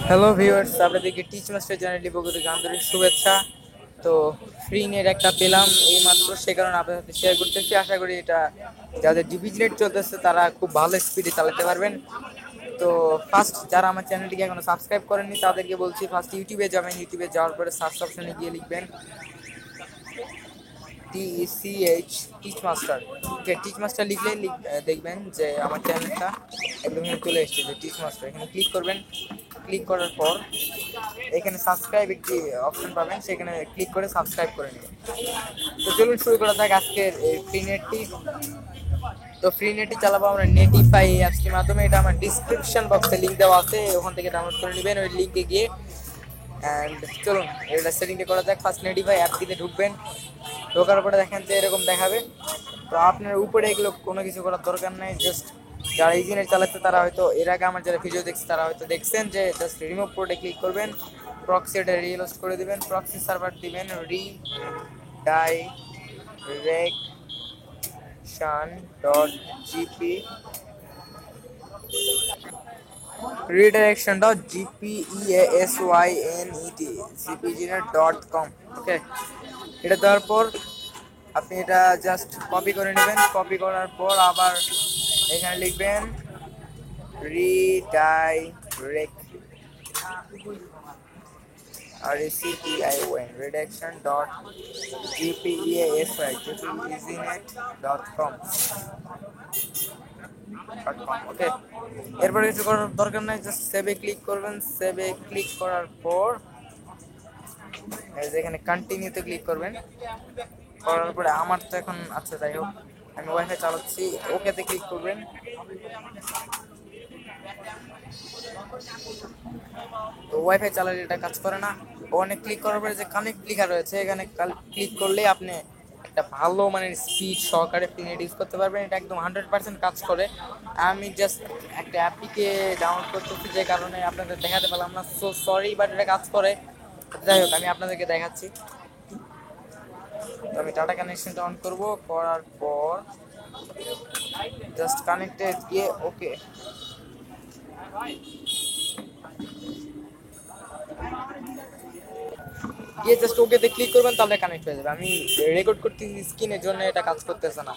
Hello viewers, আপনাদেরকে teach master চ্যানেলটি পক্ষ থেকে আন্তরিক শুভেচ্ছা। তো ফ্রি নেট একটা পেলাম এই মাত্র, সে কারণে আপনাদের সাথে শেয়ার করতেছি। আশা করি এটা যাদের ডিবিজি নেট চলতেছে তারা খুব ভালো স্পিডে চালাতে পারবেন। তো ফার্স্ট যারা আমার চ্যানেলটিকে এখনো সাবস্ক্রাইব করেননি তাদেরকে বলছি, ফার্স্ট ইউটিউবে যাবেন। ইউটিউবে যাওয়ার পরে সার্চ অপশনে গিয়ে লিখবেন TECH টিচ মাস্টার। ওকে, টিচ মাস্টার লিখলে দেখবেন যে আমার চ্যানেলটা একদম এখানে চলে এসেছে, যে টিচ মাস্টার। এখানে ক্লিক করবেন। ক্লিক করার পর এখানে সাবস্ক্রাইব একটি অপশন পাবেন, সেখানে ক্লিক করে সাবস্ক্রাইব করে নেবেন। তো চলুন শুরু করা যাক আজকের এই ফ্রি নেটটি। তো ফ্রি নেটটি চালাবো আমরা নেটিফাই অ্যাপসটির মাধ্যমে। এটা আমার ডিসক্রিপশন বক্সে লিঙ্ক দেওয়া আছে, ওখান থেকে ডাউনলোড করে নেবেন ওই লিঙ্কে গিয়ে। অ্যান্ড চলুন এটা সেটিংটা করা যাক। ফার্স্ট নেটিফাই অ্যাপটিতে ঢুকবেন। ঢোকার পরে দেখেন যে এরকম দেখাবে। তো আপনার উপরে এগুলো কোনো কিছু করার দরকার নেই। জাস্ট যারা ইজিনেট চালাচ্ছে তারা হয়তো এর আগে আমার যারা ভিডিও দেখছে তারা হয়তো দেখছেন যে জাস্ট রিমুভ কোডে ক্লিক করবেন, প্রক্সি এটা রিলোড করে দিবেন, প্রক্সি সার্ভার দিবেন redirection.gpeasynet ওকে, এটা দেওয়ার পর আপনি এটা জাস্ট কপি করে নেবেন। কপি করার পর আবার এখানে লিখবেন রিডাইরেক্ট redaction.gpeasynet.com ওকে। এরপরে কিছু করার দরকার নাই, জাস্ট সেভে ক্লিক করবেন। সেভে ক্লিক করার পর এই যে এখানে কন্টিনিউতে ক্লিক করবেন। করার পরে আমার তো এখন আচ্ছা যাই হোক, আমি ওয়াইফাই চালাচ্ছি, ওকেতে ক্লিক করবেন। তো ওয়াইফাই চালালে এটা কাজ করে না। ওখানে ক্লিক করার পরে যে কানেক্ট লেখা রয়েছে, এখানে ক্লিক করলে আপনি একটা ভালো মানের স্পিড সহকারে নেট ইউজ করতে পারবেন। এটা একদম 100% কাজ করে। আমি জাস্ট একটা অ্যাপটিকে ডাউনলোড করতেছি, যে কারণে আপনাদের দেখাতে পারলাম না, সো সরি, বাট এটা কাজ করে। যাই হোক, আমি আপনাদেরকে দেখাচ্ছি। তো আমি ডাটা কানেকশনটা অন করব। করার পর জাস্ট কানেক্টেড গিয়ে ওকে, গিয়ে জাস্ট ওকেতে ক্লিক করবেন, তাহলে কানেক্ট হয়ে যাবে। আমি রেকর্ড করতেছি স্ক্রিনের জন্য এটা কাজ করতেছে না।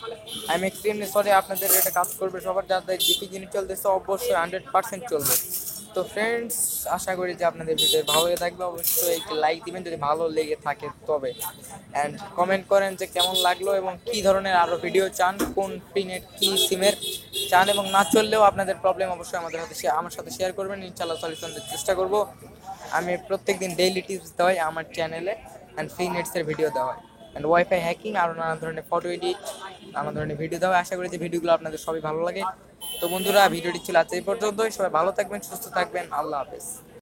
I am extremely sorry. আপনাদের এটা কাজ করবে সবার যাদের জিপি জিনিস চলতেছে, অবশ্যই 100% চলবে। তো ফ্রেন্ডস, আশা করি যে আপনাদের ভিডিও ভালো লেগে থাকবে। অবশ্যই একটি লাইক দিবেন যদি ভালো লেগে থাকে তবে, অ্যান্ড কমেন্ট করেন যে কেমন লাগলো এবং কী ধরনের আরও ভিডিও চান, কোন ফ্রি নেট কী সিমের চান, এবং না চললেও আপনাদের প্রবলেম অবশ্যই আমার সাথে শেয়ার করবেন। ইনশাআল্লাহ সলিউশন দেওয়ার চেষ্টা করব। আমি প্রত্যেকদিন ডেইলি টিপস দেওয়াই আমার চ্যানেলে, অ্যান্ড ফ্রি নেটসের ভিডিও দেওয়া হয়, অ্যান্ড ওয়াইফাই হ্যাকিং আরও নানা ধরনের ফটো এডিট, নানা ধরনের ভিডিও দেওয়া হয়। আশা করি যে ভিডিওগুলো আপনাদের সবই ভালো লাগে। তো বন্ধুরা, ভিডিওটি ছিল আজ এই পর্যন্তই। সবাই ভালো থাকবেন, সুস্থ থাকবেন। আল্লাহ হাফেজ।